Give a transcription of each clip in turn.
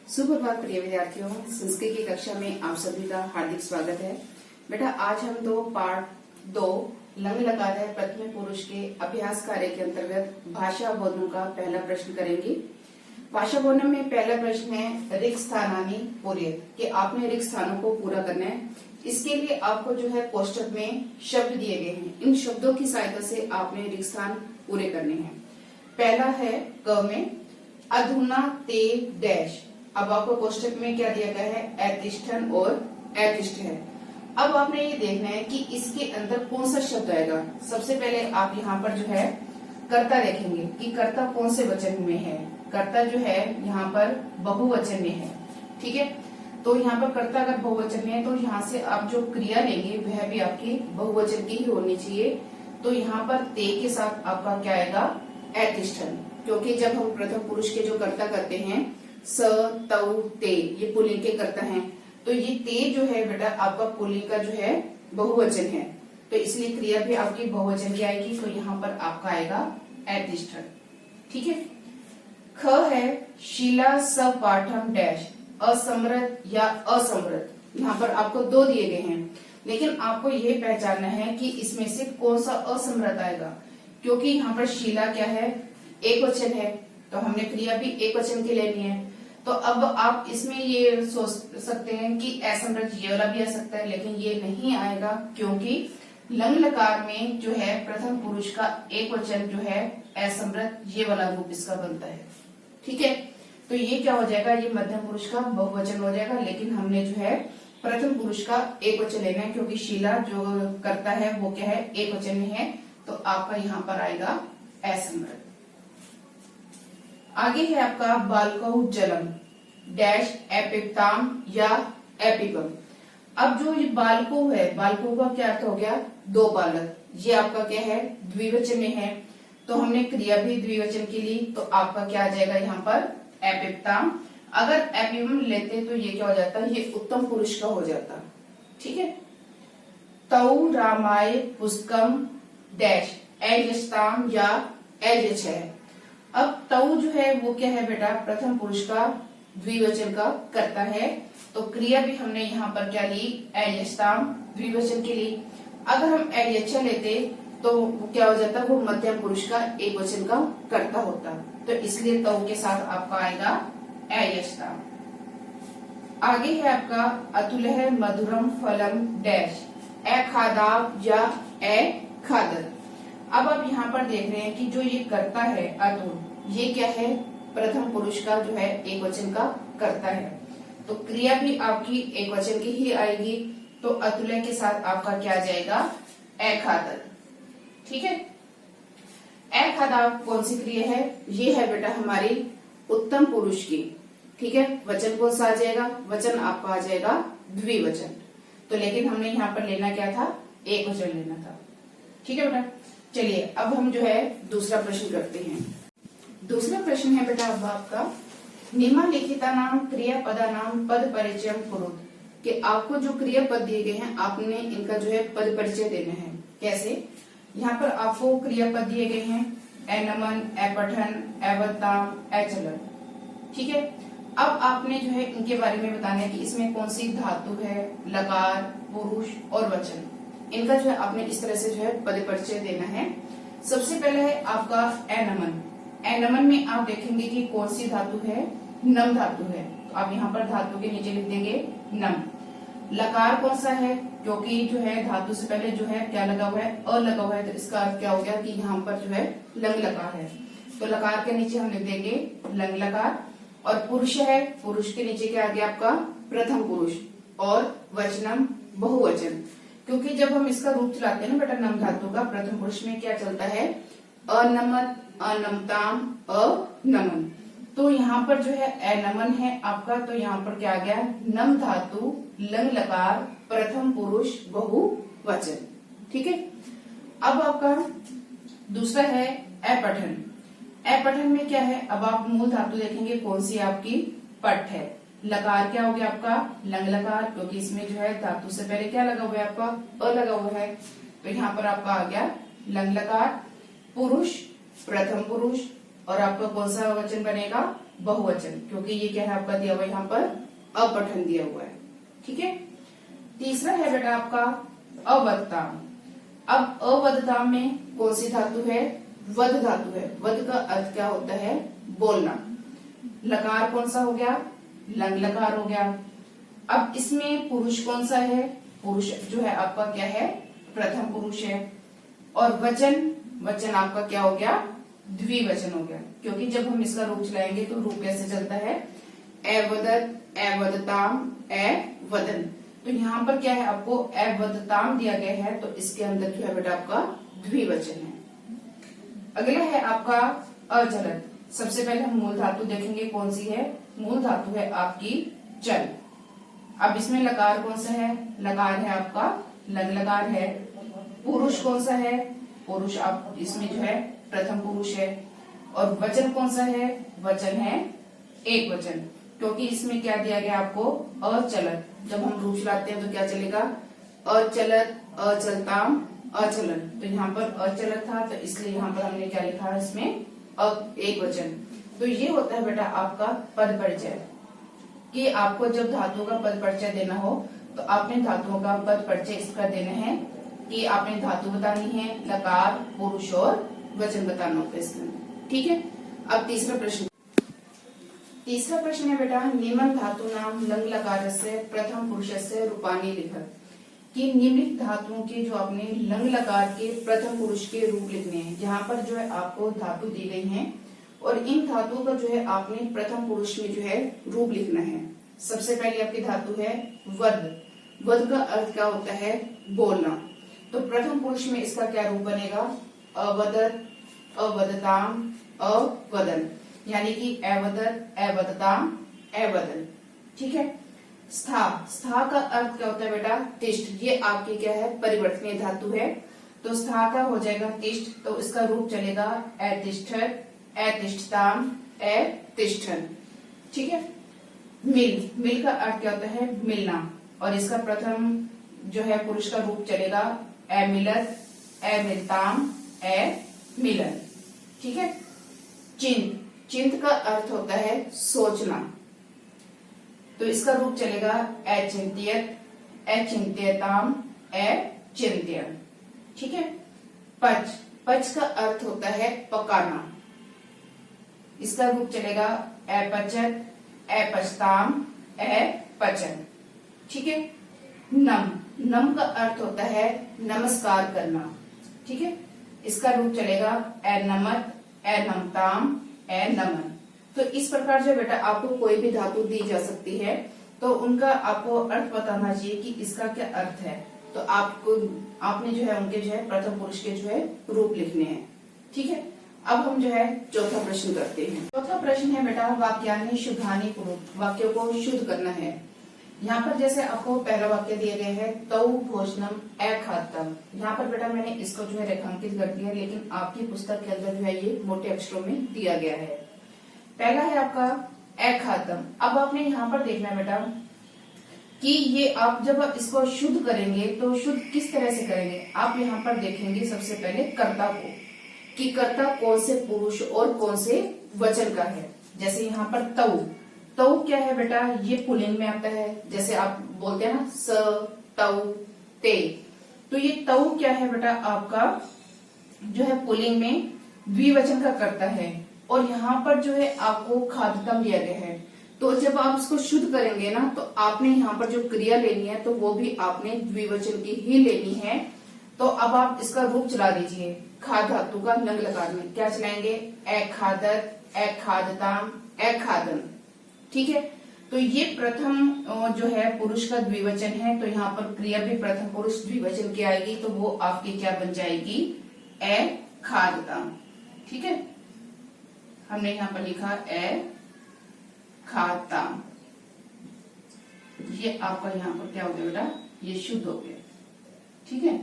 सुप्रभात प्रिय विद्यार्थियों, संस्कृत की कक्षा में आप सभी का हार्दिक स्वागत है। बेटा आज हम पार्ट 2 लंग लकार है प्रथम पुरुष के अभ्यास कार्य के अंतर्गत भाषा बोधन का पहला प्रश्न करेंगे। भाषा बोधन में पहला प्रश्न है रिक्त स्थानानि पूर्येत, कि आपने रिक्त स्थानों को पूरा करना है। इसके लिए आपको जो है कोष्टक में शब्द दिए गए हैं, इन शब्दों की सहायता से आपने रिक्त स्थान पूरे करने हैं। पहला है क में अधुना ते डैश। अब आपको कोष्टक में क्या दिया गया है, ऐतिष्ठन और ऐतिष्ठ है। अब आपने ये देखना है कि इसके अंदर कौन सा शब्द आएगा। सबसे पहले आप यहाँ पर जो है कर्ता देखेंगे कि कर्ता कौन से वचन में है। कर्ता जो है यहाँ पर बहुवचन में है, ठीक है। तो यहाँ पर कर्ता अगर बहुवचन में है तो यहाँ से आप जो क्रिया लेंगे वह भी आपकी बहुवचन की ही होनी चाहिए। तो यहाँ पर ते के साथ आपका क्या आएगा, ऐतिष्ठन, क्योंकि जब हम प्रथम पुरुष के जो कर्ता करते हैं स तौ ते, ये पुल्लिंग के कर्ता हैं, तो ये ते जो है बेटा आपका पुल्लिंग का जो है बहुवचन है, तो इसलिए क्रिया भी आपकी बहुवचन की आएगी। तो यहाँ पर आपका आएगा ऐतिष्ठन, ठीक है। ख है शीला स पाठम डैश, असमृत या असमृत। यहाँ पर आपको दो दिए गए हैं, लेकिन आपको ये पहचानना है कि इसमें से कौन सा असमृत आएगा, क्योंकि यहाँ पर शीला क्या है, एक वचन है, तो हमने क्रिया भी एक वचन की लेनी है। तो अब आप इसमें ये सोच सकते हैं कि असमृत ये वाला भी आ सकता है, लेकिन ये नहीं आएगा, क्योंकि लंग लकार में जो है प्रथम पुरुष का एक वचन जो है असमृत, ये वाला रूप इसका बनता है, ठीक है। तो ये क्या हो जाएगा, ये मध्यम पुरुष का बहुवचन हो जाएगा, लेकिन हमने जो है प्रथम पुरुष का एक वचन लेना है, क्योंकि शीला जो करता है वो क्या है, एक वचन में है। तो आपका यहाँ पर आएगा असमृत। आगे है आपका बालकौ जलम डैश एपिप्ताम या एपिपम। अब जो ये बालको है, बालको का क्या अर्थ हो गया, दो बालक। ये आपका क्या है, द्विवचन में है, तो हमने क्रिया भी द्विवचन की ली, तो आपका क्या आ जाएगा यहाँ पर एपिप्ताम। अगर एपिपम लेते तो ये क्या हो जाता, ये उत्तम पुरुष का हो जाता, ठीक है। तौ रामाय पुस्तकम डैश एजस्ताम या एजच है। अब तौ जो है वो क्या है बेटा, प्रथम पुरुष का द्विवचन का करता है, तो क्रिया भी हमने यहाँ पर क्या ली, एजस्ताम द्विवचन की ली। अगर हम एजच्छा लेते तो क्या हो जाता, वो मध्यम पुरुष का एक वचन का कर्ता होता, तो इसलिए तौ के साथ आपका आएगा एजस्ताम। आगे है आपका अतुल है मधुरम फलम डैश ए खादाब या ए खादर। अब आप यहाँ पर देख रहे हैं कि जो ये कर्ता है अतुल, ये क्या है, प्रथम पुरुष का जो है एक वचन का कर्ता है, तो क्रिया भी आपकी एक वचन की ही आएगी। तो अतुल्य के साथ आपका क्या जाएगा, ए खादर, ठीक है। ए खादाब कौन सी क्रिया है, ये है बेटा हमारी उत्तम पुरुष की, ठीक है। वचन कौन सा आ जाएगा, वचन आपका आ जाएगा द्विवचन, तो लेकिन हमने यहाँ पर लेना क्या था, एक वचन लेना था, ठीक है बेटा। चलिए अब हम जो है दूसरा प्रश्न करते हैं। दूसरा प्रश्न है बेटा अब आपका निम्नलिखिता नाम क्रियापदा नाम पद परिचय कुरुत, कि आपको जो क्रियापद दिए गए हैं आपने इनका जो है पद परिचय देना है। कैसे, यहाँ पर आपको क्रियापद दिए गए हैं एनमन, एपठन, एवताम, एचलन, ठीक है। अब आपने जो है इनके बारे में बताना है कि इसमें कौन सी धातु है, लकार, पुरुष और वचन, इनका जो है आपने इस तरह से जो है पद परिचय देना है। सबसे पहले है आपका एनमन। एनमन में आप देखेंगे कि कौन सी धातु है, नम धातु है, तो आप यहाँ पर धातु के नीचे लिख देंगे नम। लकार कौन सा है, क्योंकि जो है धातु से पहले जो है क्या लगा हुआ है, अ लगा हुआ है, तो इसका अर्थ क्या हो गया कि यहाँ पर जो है लंग लकार है, तो लकार के नीचे हम लिख देंगे लंग लकार। और पुरुष है, पुरुष के नीचे क्या आ गया आपका प्रथम पुरुष, और वचनम बहुवचन, क्योंकि जब हम इसका रूप चलाते हैं ना बेटा नम धातु का, प्रथम पुरुष में क्या चलता है, अनमत, अनमताम, अनमन, तो यहाँ पर जो है एनमन है आपका, तो यहाँ पर क्या आ गया, नम धातु लंग लकार प्रथम पुरुष बहुवचन, ठीक है। अब आपका दूसरा है अपठन। अपठन में क्या है, अब आप मूल धातु देखेंगे कौन सी आपकी पट है। लकार क्या हो गया आपका लंग लकार, क्योंकि इसमें जो है धातु से पहले क्या लगा हुआ है आपका अ लगा हुआ है, तो यहाँ पर आपका आ गया लंग लकार। पुरुष प्रथम पुरुष, और आपका कौन सा वचन बनेगा, बहुवचन, क्योंकि ये क्या है आपका दिया हुआ है, यहाँ पर अपठन दिया हुआ है। ठीक है। तीसरा है बेटा आपका अवदताम। अब अवदताम में कौन सी धातु है, वद धातु है। वद का अर्थ क्या होता है, बोलना। लकार कौन सा हो गया, लंग लकार हो गया। अब इसमें पुरुष कौन सा है, पुरुष जो है आपका क्या है, प्रथम पुरुष है। और वचन, वचन आपका क्या हो गया, द्विवचन हो गया, क्योंकि जब हम इसका रूप चलाएंगे तो रूप कैसे चलता है, एवदत, एवदताम, एवदन। तो यहाँ पर क्या है, आपको एवदताम दिया गया है, तो इसके अंदर जो है बेटा आपका द्विवचन है। अगला है आपका अचलत। सबसे पहले हम मूल धातु देखेंगे कौन सी है, मूल धातु है आपकी चल। अब इसमें लकार कौन सा है, लकार है आपका लंग लकार है। पुरुष कौन सा है, पुरुष आप इसमें जो है प्रथम पुरुष है। और वचन कौन सा है, वचन है एक वचन, क्योंकि इसमें क्या दिया गया आपको, अचलत। जब हम रूप चलाते हैं तो क्या चलेगा, अचलत, अचलताम, अचलन। तो यहाँ पर अचलत था, तो इसलिए यहाँ पर हमने क्या लिखा है, इसमें एक वचन। तो ये होता है बेटा आपका पद परिचय, कि आपको जब धातुओं का पद परिचय देना हो तो आपने धातुओं का पद परिचय इस प्रकार देना है कि आपने धातु बतानी है, लकार, पुरुष और वचन बताना होता है इसमें। ठीक है। अब तीसरा प्रश्न, तीसरा प्रश्न है बेटा, निम्न धातु नाम लंग लकार से प्रथम पुरुष से रूपानी लिखत। कि निम्नलिखित धातुओं के जो आपने लंग लकार के प्रथम पुरुष के रूप लिखने हैं। यहाँ पर जो है आपको धातु दी गई है और इन धातुओं का जो है आपने प्रथम पुरुष में जो है रूप लिखना है। सबसे पहले आपकी धातु है वद। वद का अर्थ क्या होता है, बोलना। तो प्रथम पुरुष में इसका क्या रूप बनेगा, अवदत, अवदताम, अवदन, यानी कि अवदत, अवदताम, अवदन। ठीक है। स्था, स्था का अर्थ क्या होता है बेटा, तिष्ठ। ये आपकी क्या है, परिवर्तनीय धातु है, तो स्था का हो जाएगा तिष्ठ। तो इसका रूप चलेगा अतिष्ठत, अतिष्ठताम, अतिष्ठन। ठीक है। मिल, मिल का अर्थ क्या होता है, मिलना, और इसका प्रथम जो है पुरुष का रूप चलेगा अमिलत, अमिलताम, अमिलन। ठीक है। चिंत, चिंत का अर्थ होता है सोचना, तो इसका रूप चलेगा अचिंत्यत, अचिंत्यताम, अचिंत्यन। ठीक है। पच, पच का अर्थ होता है पकाना, इसका रूप चलेगा अपचत, अपचताम, अपचन। ठीक है। नम, नम का अर्थ होता है नमस्कार करना। ठीक है। इसका रूप चलेगा अनमत, अनमताम, अनमन। तो इस प्रकार जो बेटा आपको कोई भी धातु दी जा सकती है तो उनका आपको अर्थ बताना चाहिए कि इसका क्या अर्थ है। तो आपने जो है उनके जो है प्रथम पुरुष के जो है रूप लिखने हैं। ठीक है। अब हम जो है चौथा प्रश्न करते हैं। चौथा प्रश्न है बेटा, वाक्यानि शुद्धानि कुरु। वाक्यों को शुद्ध करना है। यहाँ पर जैसे आपको पहला वाक्य दिया गया है, तौ भोजनम अखाद्यम। यहाँ पर बेटा मैंने इसको जो है रेखांकित कर दिया, लेकिन आपकी पुस्तक के अंदर जो है ये मोटे अक्षरों में दिया गया है। पहला है आपका अखाद्यम। अब आपने यहाँ पर देखना है बेटा कि ये आप जब इसको शुद्ध करेंगे तो शुद्ध किस तरह से करेंगे। आप यहाँ पर देखेंगे सबसे पहले कर्ता को, कि कर्ता कौन से पुरुष और कौन से वचन का है। जैसे यहाँ पर तौ, तौ क्या है बेटा, ये पुल्लिंग में आता है। जैसे आप बोलते हैं ना स, तौ, ते, तो ये तौ क्या है बेटा आपका जो है पुल्लिंग में द्विवचन का कर्ता है। और यहाँ पर जो है आपको खाद्यतम दिया गया है, तो जब आप इसको शुद्ध करेंगे ना तो आपने यहाँ पर जो क्रिया लेनी है तो वो भी आपने द्विवचन की ही लेनी है। तो अब आप इसका रूप चला दीजिए, खाद धातु का लंग लकार में क्या चलाएंगे, अखादत, अखादताम, अखादन। ठीक है। तो ये प्रथम जो है पुरुष का द्विवचन है, तो यहाँ पर क्रिया भी प्रथम पुरुष द्विवचन की आएगी, तो वो आपकी क्या बन जाएगी, अखादताम। ठीक है। हमने यहाँ पर लिखा अखादताम, ये आपका यहाँ पर क्या हो गया बेटा, ये शुद्ध हो गया। ठीक है।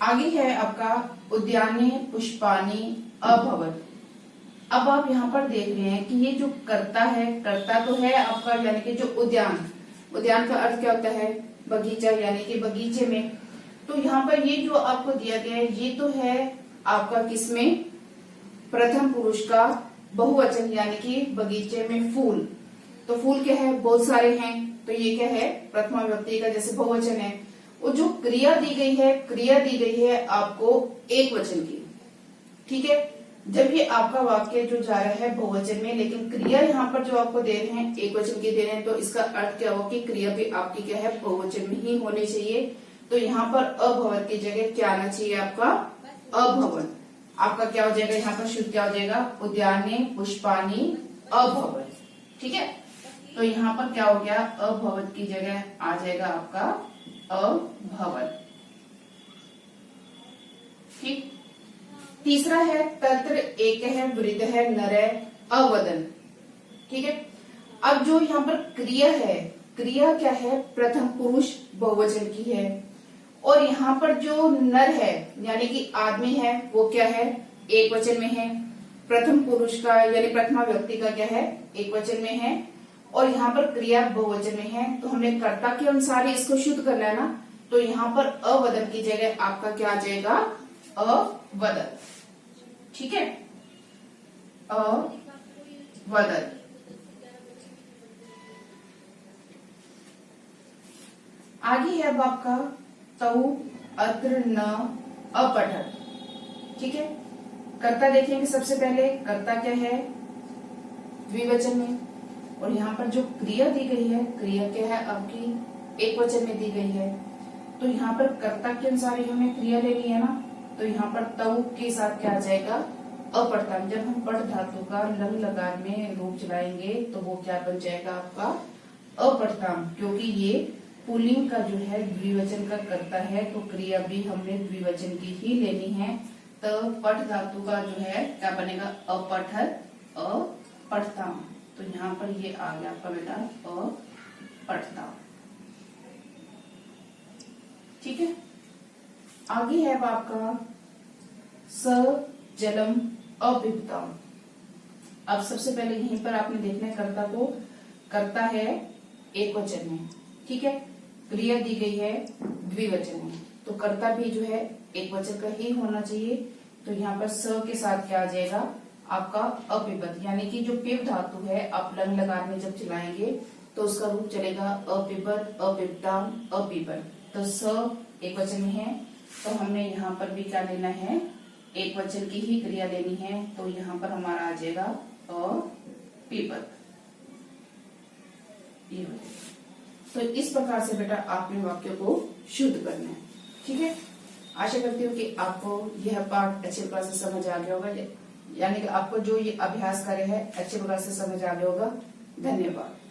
आगे है आपका उद्याने पुष्पानी अभवत। अब आप यहाँ पर देख रहे हैं कि ये जो कर्ता है, कर्ता तो है आपका यानी कि जो उद्यान, उद्यान का अर्थ क्या होता है, बगीचा, यानी कि बगीचे में। तो यहाँ पर ये जो आपको दिया गया है ये तो है आपका किसमें, प्रथम पुरुष का बहुवचन यानी कि बगीचे में फूल, तो फूल क्या है, बहुत सारे हैं, तो ये क्या है, प्रथमा विभक्ति का जैसे बहुवचन है। और जो क्रिया दी गई है, क्रिया दी गई है आपको एक वचन की, ठीक है। जब ये आपका वाक्य जो जा रहा है बहुवचन में, लेकिन क्रिया यहाँ पर जो आपको दे रहे हैं एक वचन की दे रहे हैं, तो इसका अर्थ क्या होगा कि क्रिया भी आपकी क्या है, बहुवचन में ही होनी चाहिए। तो यहाँ पर अभवत की जगह क्या आना चाहिए, आपका अभवन। आपका क्या हो जाएगा, यहाँ पर शुद्ध क्या हो जाएगा, उद्याने पुष्पानी अभवत, ठीक है। तो यहाँ पर क्या हो गया, अभवत की जगह आ जाएगा आपका अभवन, ठीक। तीसरा है तत्र एक है, वृद्ध है, नर है, अवदन, ठीक है। अब जो यहाँ पर क्रिया है, क्रिया क्या है, प्रथम पुरुष बहुवचन की है, और यहाँ पर जो नर है यानी कि आदमी है वो क्या है, एक वचन में है। प्रथम पुरुष का यानी प्रथमा व्यक्ति का क्या है, एक वचन में है, और यहाँ पर क्रिया बहुवचन में है। तो हमने कर्ता के अनुसार ही इसको शुद्ध करना है ना, तो यहाँ पर अवदन की जगह आपका क्या आ जाएगा, अवदन, ठीक है, अवदन। आगे है अब आपका तऊ अत्र न अपठत, ठीक है। कर्ता देखेंगे सबसे पहले, कर्ता क्या है, द्विवचन में, और यहाँ पर जो क्रिया दी गई है, क्रिया क्या है आपकी एक वचन में दी गई है। तो यहाँ पर कर्ता के अनुसार ही हमें क्रिया लेनी है ना, तो यहाँ पर तऊ के साथ क्या आ जाएगा, अपठताम। जब हम पठ धातु का लंग लकार में रूप चलाएंगे तो वो क्या बन जाएगा आपका अपठताम, क्योंकि ये पुल्लिंग का जो है द्विवचन का कर्ता है, तो क्रिया भी हमने द्विवचन की ही लेनी है। तो पठ धातु का जो है क्या बनेगा, अपठत अपठताम। तो यहाँ पर ये आ गया आपका बेटा अपठताम, ठीक है। आगे है अब आपका स जलम अपिबताम। अब सबसे पहले यहीं पर आपने देखना है कर्ता को, कर्ता है एक वचन में, ठीक है, क्रिया दी गई है द्विवचन में, तो कर्ता भी जो है एक वचन का ही होना चाहिए। तो यहाँ पर स के साथ क्या आ जाएगा आपका अपिबत, यानी कि जो पिब धातु है आप लंग लकार में जब चलाएंगे तो उसका रूप चलेगा अपिबत अपिबताम अपिबत। तो स एक वचन में है, तो हमने यहाँ पर भी क्या लेना है, एक वचन की ही क्रिया लेनी है। तो यहाँ पर हमारा आ जाएगा अपिबत, ये हो जाएगा। तो इस प्रकार से बेटा आपने वाक्य को शुद्ध करना है, ठीक है। आशा करती हूँ कि आपको यह पाठ अच्छे प्रकार से समझ आ गया होगा, यानी कि आपको जो ये अभ्यास कार्य है अच्छे प्रकार से समझ आ गया होगा। धन्यवाद।